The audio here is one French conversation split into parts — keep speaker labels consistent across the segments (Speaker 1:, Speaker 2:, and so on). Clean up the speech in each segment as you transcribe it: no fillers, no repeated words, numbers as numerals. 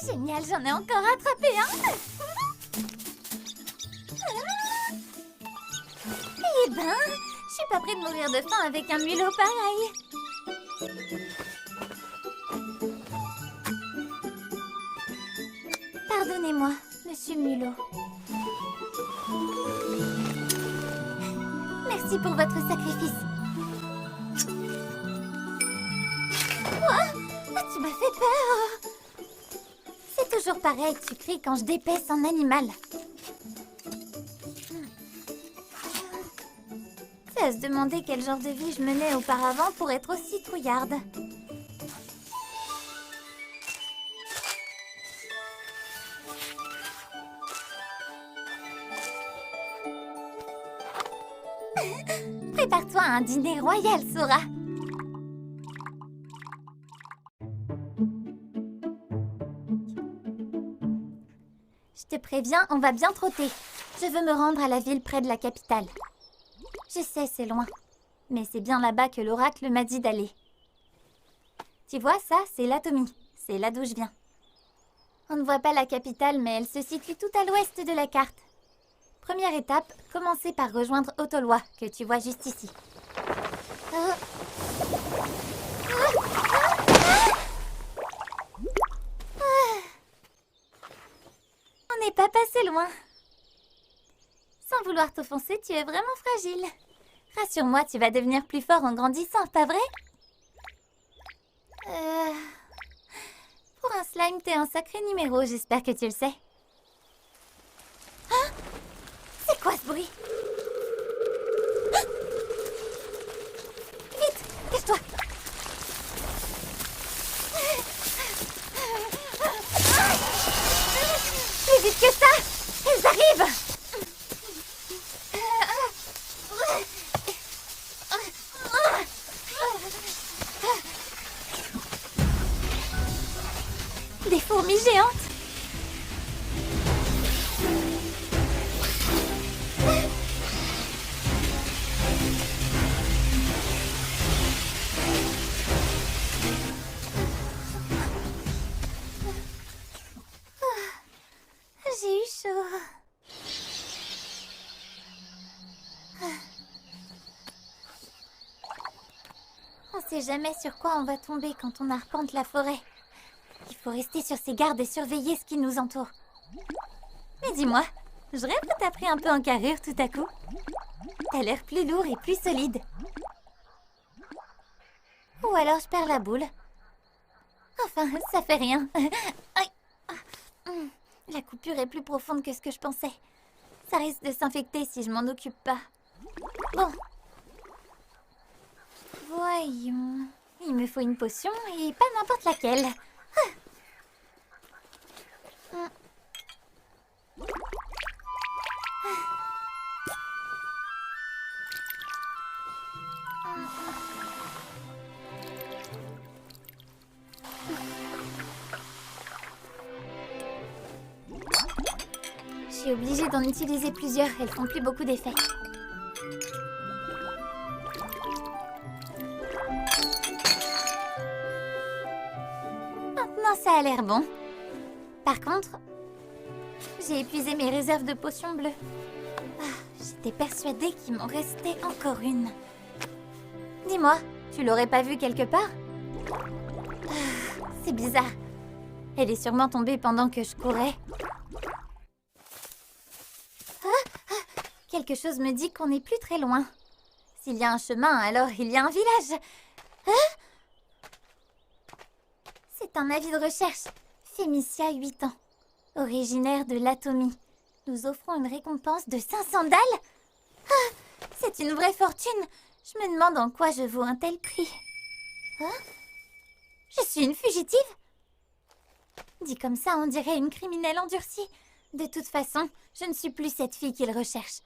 Speaker 1: Génial, j'en ai encore attrapé un. Eh ben, je suis pas près de mourir de faim avec un mulot pareil. Pardonnez-moi, monsieur Mulot. Merci pour votre sacrifice. Quoi? Tu m'as fait peur. C'est toujours pareil, tu cries quand je dépaisse un animal. C'est à se demander quel genre de vie je menais auparavant pour être aussi trouillarde. Prépare-toi à un dîner royal, Sora. Je te préviens, on va bien trotter. Je veux me rendre à la ville près de la capitale. Je sais, c'est loin. Mais c'est bien là-bas que l'oracle m'a dit d'aller. Tu vois, ça, c'est l'Atomie. C'est là d'où je viens. On ne voit pas la capitale, mais elle se situe tout à l'ouest de la carte. Première étape, commencer par rejoindre Autoloi, que tu vois juste ici. On n'est pas passé loin. Sans vouloir t'offenser, tu es vraiment fragile. Rassure-moi, tu vas devenir plus fort en grandissant, pas vrai? Pour un slime, t'es un sacré numéro, j'espère que tu le sais. Hein? C'est quoi ce bruit? Ah! Vite, cache-toi! Plus vite que ça! Elles arrivent! Des fourmis géantes! J'ai eu chaud. On sait jamais sur quoi on va tomber quand on arpente la forêt. Il faut rester sur ses gardes et surveiller ce qui nous entoure. Mais dis-moi, je rêve que t'as pris un peu en carrure tout à coup. T'as l'air plus lourd et plus solide. Ou alors je perds la boule. Enfin, ça fait rien. Aïe. La coupure est plus profonde que ce que je pensais. Ça risque de s'infecter si je m'en occupe pas. Bon. Voyons. Il me faut une potion et pas n'importe laquelle. Je suis obligée d'en utiliser plusieurs. Elles font plus beaucoup d'effet. Maintenant, ça a l'air bon. Par contre, j'ai épuisé mes réserves de potions bleues. J'étais persuadée qu'il m'en restait encore une. Dis-moi, tu l'aurais pas vue quelque part? C'est bizarre. Elle est sûrement tombée pendant que je courais. Quelque chose me dit qu'on n'est plus très loin. S'il y a un chemin, alors il y a un village. C'est un avis de recherche. Fémicia, 8 ans. Originaire de l'Atomie. Nous offrons une récompense de 500 dalles. C'est une vraie fortune. Je me demande en quoi je vaux un tel prix. Je suis une fugitive? Dit comme ça, on dirait une criminelle endurcie. De toute façon, je ne suis plus cette fille qu'il recherche.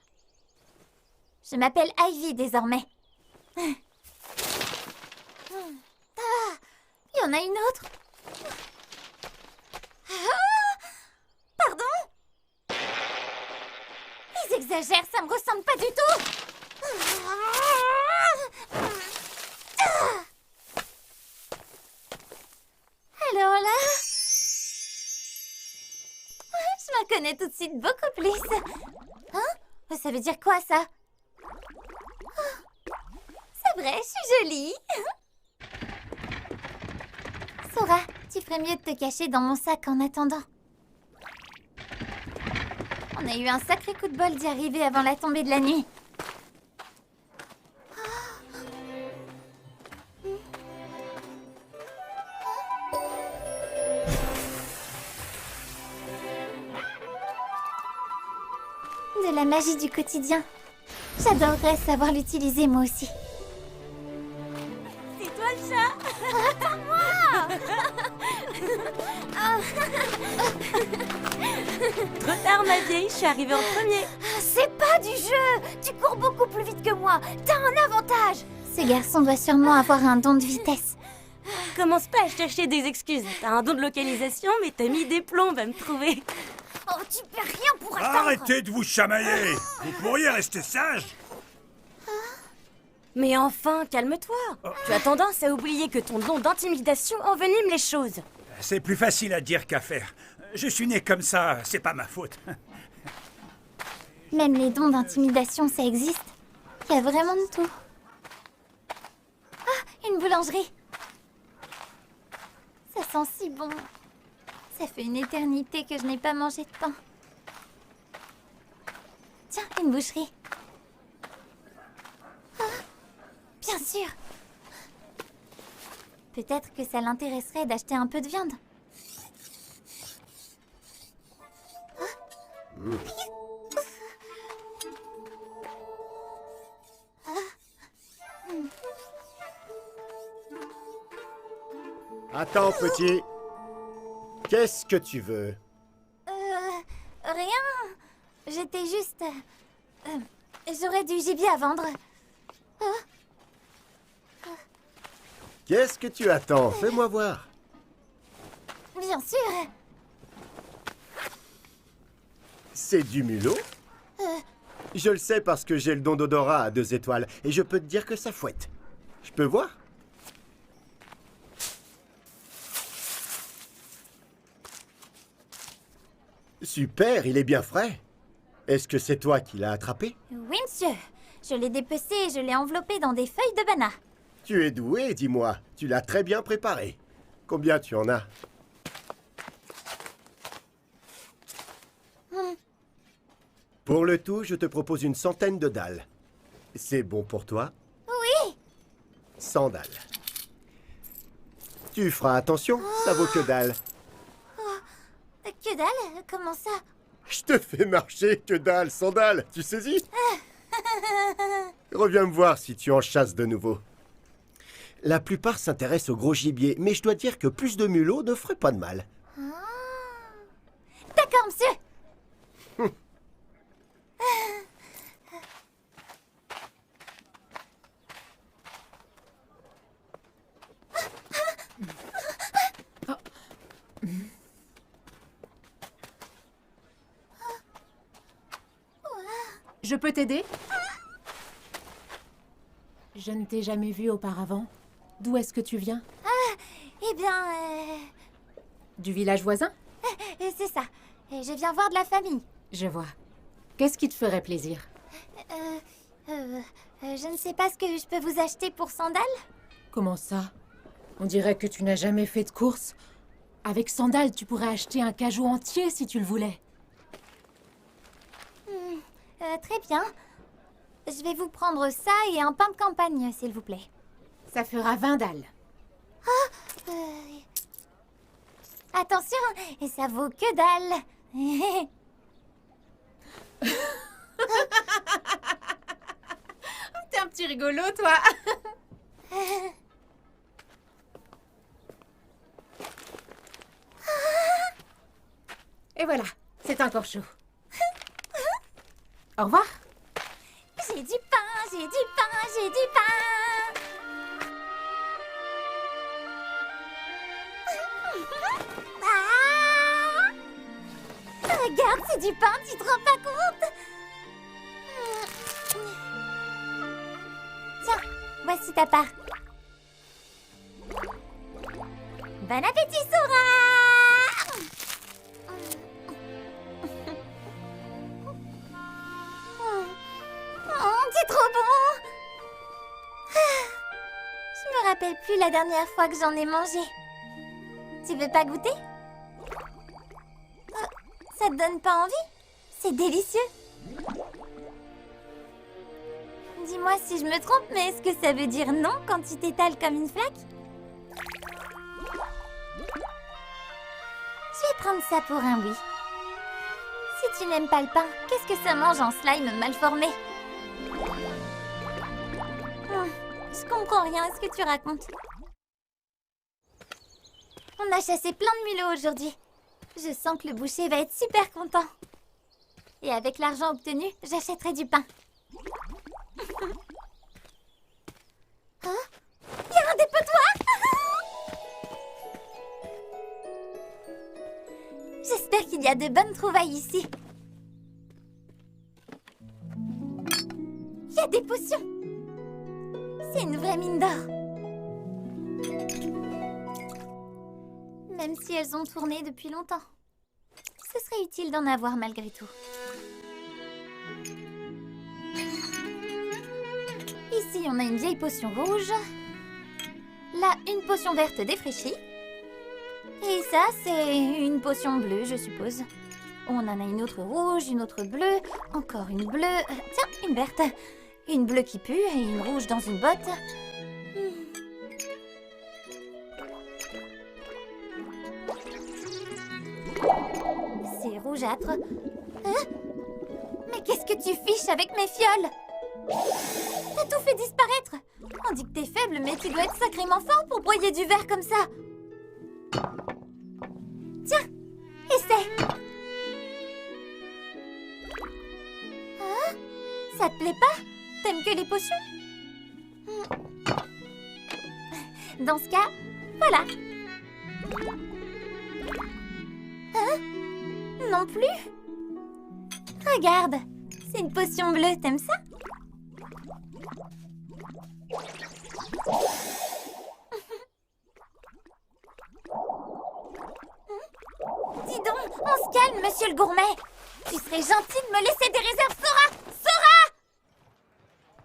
Speaker 1: Je m'appelle Ivy désormais. Il y en a une autre. Pardon? Ils exagèrent, ça me ressemble pas du tout. Alors là... connais tout de suite beaucoup plus. Hein? Ça veut dire quoi, ça? C'est vrai, je suis jolie. Sora, tu ferais mieux de te cacher dans mon sac en attendant. On a eu un sacré coup de bol d'y arriver avant la tombée de la nuit. De la magie du quotidien. J'adorerais savoir l'utiliser moi aussi.
Speaker 2: C'est toi le chat. Trop tard ma vieille, je suis arrivée en premier.
Speaker 1: C'est pas du jeu! Tu cours beaucoup plus vite que moi! T'as un avantage! Ce garçon doit sûrement avoir un don de vitesse.
Speaker 2: Commence pas à chercher des excuses. T'as un don de localisation, mais t'as mis des plombs à me trouver.
Speaker 1: Oh, tu peux rien pour attendre!
Speaker 3: Arrêtez de vous chamailler! Vous pourriez rester sage!
Speaker 2: Mais enfin, calme-toi. Tu as tendance à oublier que ton don d'intimidation envenime les choses.
Speaker 3: C'est plus facile à dire qu'à faire. Je suis né comme ça, c'est pas ma faute.
Speaker 1: Même les dons d'intimidation, ça existe. Il y a vraiment de tout. Ah, une boulangerie! Ça sent si bon. Ça fait une éternité que je n'ai pas mangé de pain. Tiens, une boucherie. Ah, bien sûr. Peut-être que ça l'intéresserait d'acheter un peu de viande.
Speaker 4: Attends, petit. Qu'est-ce que tu veux?
Speaker 1: Rien. J'étais juste... J'aurais du gibier à vendre.
Speaker 4: Qu'est-ce que tu attends? Fais-moi voir.
Speaker 1: Bien sûr.
Speaker 4: C'est du mulot? Je le sais parce que j'ai le don d'odorat à 2 étoiles et je peux te dire que ça fouette. Je peux voir? Super, il est bien frais. Est-ce que c'est toi qui l'as attrapé?
Speaker 1: Oui, monsieur. Je l'ai dépecé et je l'ai enveloppé dans des feuilles de banana.
Speaker 4: Tu es doué, dis-moi. Tu l'as très bien préparé. Combien tu en as? Pour le tout, je te propose une centaine de dalles. C'est bon pour toi?
Speaker 1: Oui.
Speaker 4: 100 dalles. Tu feras attention, ça vaut que dalle.
Speaker 1: Que dalle? Comment ça?
Speaker 4: Je te fais marcher, que dalle, 100 dalles, tu saisis? Reviens me voir si tu en chasses de nouveau. La plupart s'intéressent au gros gibier, mais je dois dire que plus de mulots ne ferait pas de mal.
Speaker 1: D'accord, monsieur.
Speaker 5: Je peux t'aider? Je ne t'ai jamais vu auparavant. D'où est-ce que tu viens?
Speaker 1: Eh bien,
Speaker 5: Du village voisin?
Speaker 1: c'est ça. Et je viens voir de la famille.
Speaker 5: Je vois. Qu'est-ce qui te ferait plaisir?
Speaker 1: Je ne sais pas ce que je peux vous acheter pour 100 dalles.
Speaker 5: Comment ça? On dirait que tu n'as jamais fait de course. Avec 100 dalles, tu pourrais acheter un cajou entier si tu le voulais.
Speaker 1: Très bien. Je vais vous prendre ça et un pain de campagne, s'il vous plaît.
Speaker 5: Ça fera 20 dalles.
Speaker 1: Attention, et ça vaut que dalle.
Speaker 5: T'es un petit rigolo, toi. Et voilà, c'est encore chaud. Au revoir.
Speaker 1: J'ai du pain, j'ai du pain, j'ai du pain. Ah! Regarde, c'est du pain, tu te rends pas compte? Tiens, voici ta part. Bon appétit, Sora! C'est trop bon! Je me rappelle plus la dernière fois que j'en ai mangé. Tu veux pas goûter? Ça te donne pas envie? C'est délicieux. Dis-moi si je me trompe, mais est-ce que ça veut dire non quand tu t'étales comme une flaque? Je vais prendre ça pour un oui. Si tu n'aimes pas le pain, qu'est-ce que ça mange en slime mal formé? Je comprends rien à ce que tu racontes. On a chassé plein de mulots aujourd'hui. Je sens que le boucher va être super content. Et avec l'argent obtenu, j'achèterai du pain. Hein? Il y a un dépotoir! J'espère qu'il y a de bonnes trouvailles ici. Il y a des potions! C'est une vraie mine d'or. Même si elles ont tourné depuis longtemps. Ce serait utile d'en avoir malgré tout. Ici, on a une vieille potion rouge. Là, une potion verte défraîchie. Et ça, c'est une potion bleue, je suppose. On en a une autre rouge, une autre bleue, encore une bleue. Tiens, une verte. Une bleue qui pue et une rouge dans une botte. C'est rougeâtre. Hein? Mais qu'est-ce que tu fiches avec mes fioles? T'as tout fait disparaître. On dit que t'es faible, mais tu dois être sacrément fort pour broyer du verre comme ça. Tiens, essaie. Hein? Ça te plaît pas? T'aimes que les potions? Dans ce cas, voilà. Hein? Non plus? Regarde, c'est une potion bleue, t'aimes ça? Dis donc, on se calme, monsieur le gourmet. Tu serais gentil de me laisser des réserves Sora! Sora!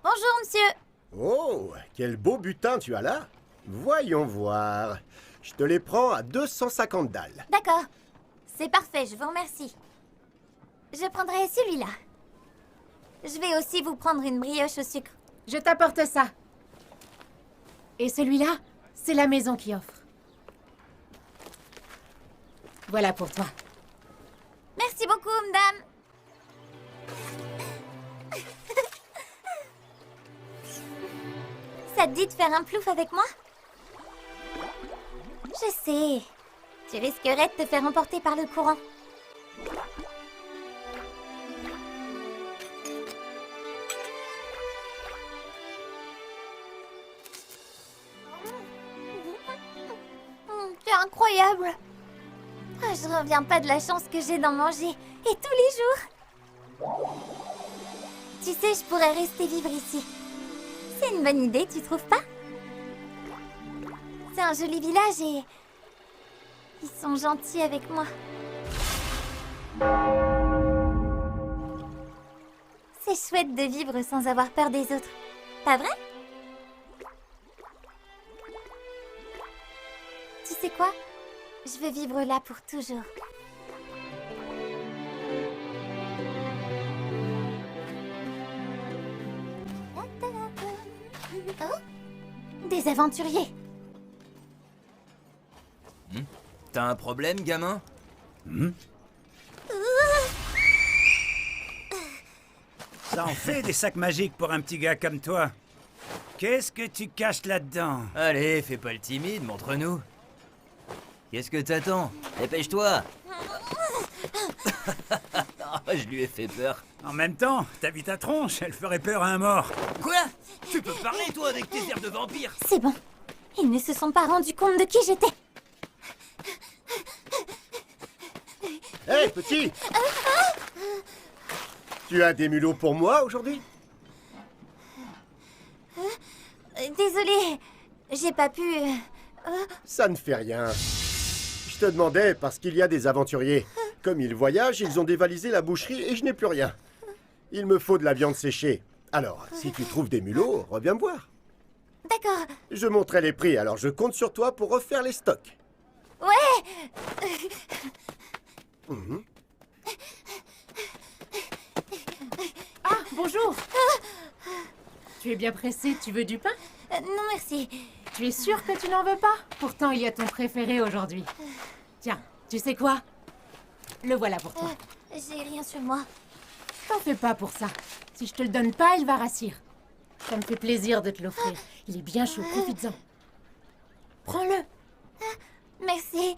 Speaker 1: Bonjour, monsieur.
Speaker 4: Oh, quel beau butin tu as là. Voyons voir. Je te les prends à 250 dalles.
Speaker 1: D'accord. C'est parfait, je vous remercie. Je prendrai celui-là. Je vais aussi vous prendre une brioche au sucre.
Speaker 5: Je t'apporte ça. Et celui-là, c'est la maison qui offre. Voilà pour toi.
Speaker 1: Merci beaucoup, madame. Ça te dit de faire un plouf avec moi? Je sais. Tu risquerais de te faire emporter par le courant. C'est incroyable. Ah, je reviens pas de la chance que j'ai d'en manger. Et tous les jours. Tu sais, je pourrais rester vivre ici. C'est une bonne idée, tu trouves pas? C'est un joli village et... ils sont gentils avec moi. C'est chouette de vivre sans avoir peur des autres. Pas vrai? Tu sais quoi? Je veux vivre là pour toujours. Oh, des aventuriers.
Speaker 6: T'as un problème, gamin?
Speaker 3: Ça en fait des sacs magiques pour un petit gars comme toi. Qu'est-ce que tu caches là-dedans?
Speaker 6: Allez, fais pas le timide, montre-nous. Qu'est-ce que t'attends? Dépêche-toi. Je lui ai fait peur.
Speaker 3: En même temps, t'as vu ta tronche, elle ferait peur à un mort.
Speaker 6: Quoi? Tu peux parler, toi, avec tes airs de vampire?
Speaker 1: C'est bon. Ils ne se sont pas rendus compte de qui j'étais.
Speaker 4: Hé, petit! Tu as des mulots pour moi aujourd'hui?
Speaker 1: Désolée, j'ai pas pu...
Speaker 4: Ça ne fait rien. Je te demandais parce qu'il y a des aventuriers. Comme ils voyagent, ils ont dévalisé la boucherie et je n'ai plus rien. Il me faut de la viande séchée. Alors, si tu trouves des mulots, reviens me voir.
Speaker 1: D'accord.
Speaker 4: Je monterai les prix, alors je compte sur toi pour refaire les stocks.
Speaker 1: Ouais.
Speaker 5: Ah, bonjour. Tu es bien pressé, tu veux du pain?
Speaker 1: Non, merci.
Speaker 5: Tu es sûr que tu n'en veux pas? Pourtant, il y a ton préféré aujourd'hui. Tiens, tu sais quoi? Le voilà pour toi.
Speaker 1: J'ai rien sur moi.
Speaker 5: T'en fais pas pour ça. Si je te le donne pas, il va rassir. Ça me fait plaisir de te l'offrir. Il est bien chaud, profites-en. Prends-le.
Speaker 1: Merci.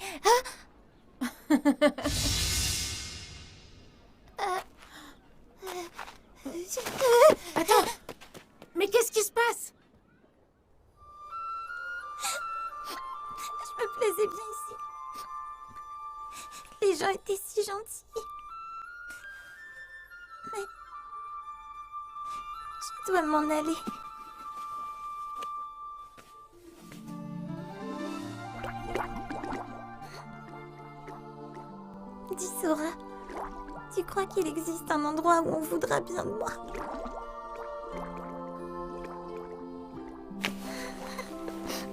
Speaker 5: Attends. Mais qu'est-ce qui se passe?
Speaker 1: Je me plaisais bien ici. Les gens étaient si gentils. Mais je dois m'en aller. Dis Sora, tu crois qu'il existe un endroit où on voudra bien de moi?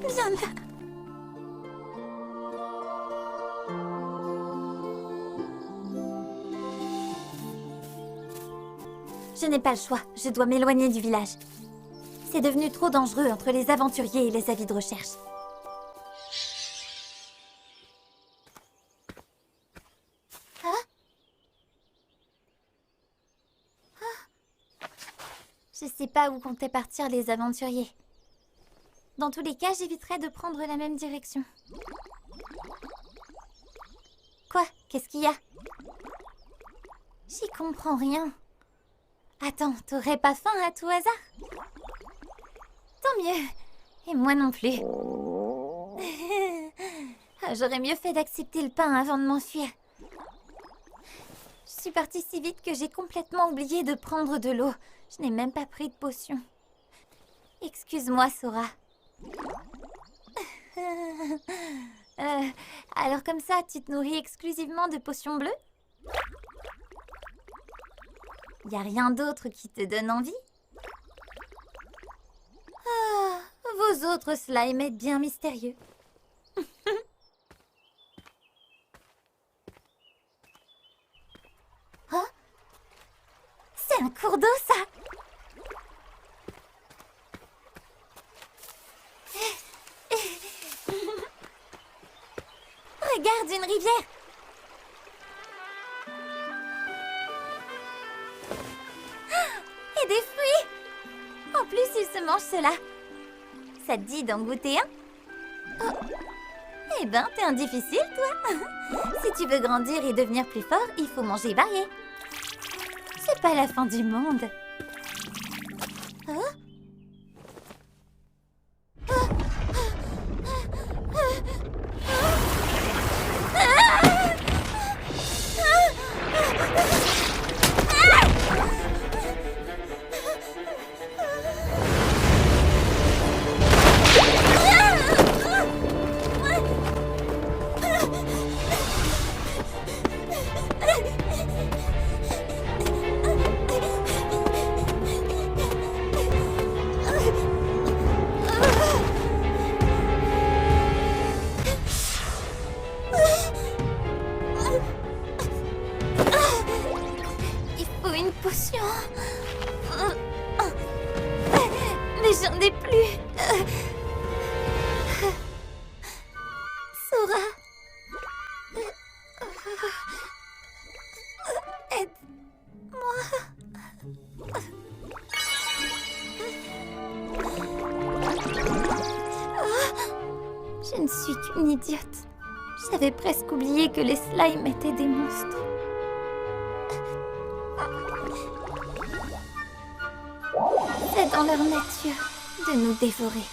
Speaker 1: Viens là. Je n'ai pas le choix, je dois m'éloigner du village. C'est devenu trop dangereux entre les aventuriers et les avis de recherche. Je sais pas où comptaient partir les aventuriers. Dans tous les cas, j'éviterai de prendre la même direction. Quoi? Qu'est-ce qu'il y a? J'y comprends rien. Attends, t'aurais pas faim à tout hasard? Tant mieux. Et moi non plus. J'aurais mieux fait d'accepter le pain avant de m'enfuir. Je suis partie si vite que j'ai complètement oublié de prendre de l'eau. Je n'ai même pas pris de potion. Excuse-moi, Sora. Alors comme ça, tu te nourris exclusivement de potions bleues? Y a rien d'autre qui te donne envie? Ah, vos autres slimes êtes bien mystérieux. Oh, c'est un cours d'eau, ça! Regarde, une rivière! Et des fruits! En plus, ils se mangent cela. Ça te dit d'en goûter un? Oh. Eh ben, t'es un difficile, toi. Si tu veux grandir et devenir plus fort, il faut manger varié. C'est pas la fin du monde. Oh? Il faut une potion. Mais j'en ai plus. Sora. Aide-moi. Je ne suis qu'une idiote. J'avais presque oublié que les slimes étaient des monstres. C'est dans leur nature de nous dévorer.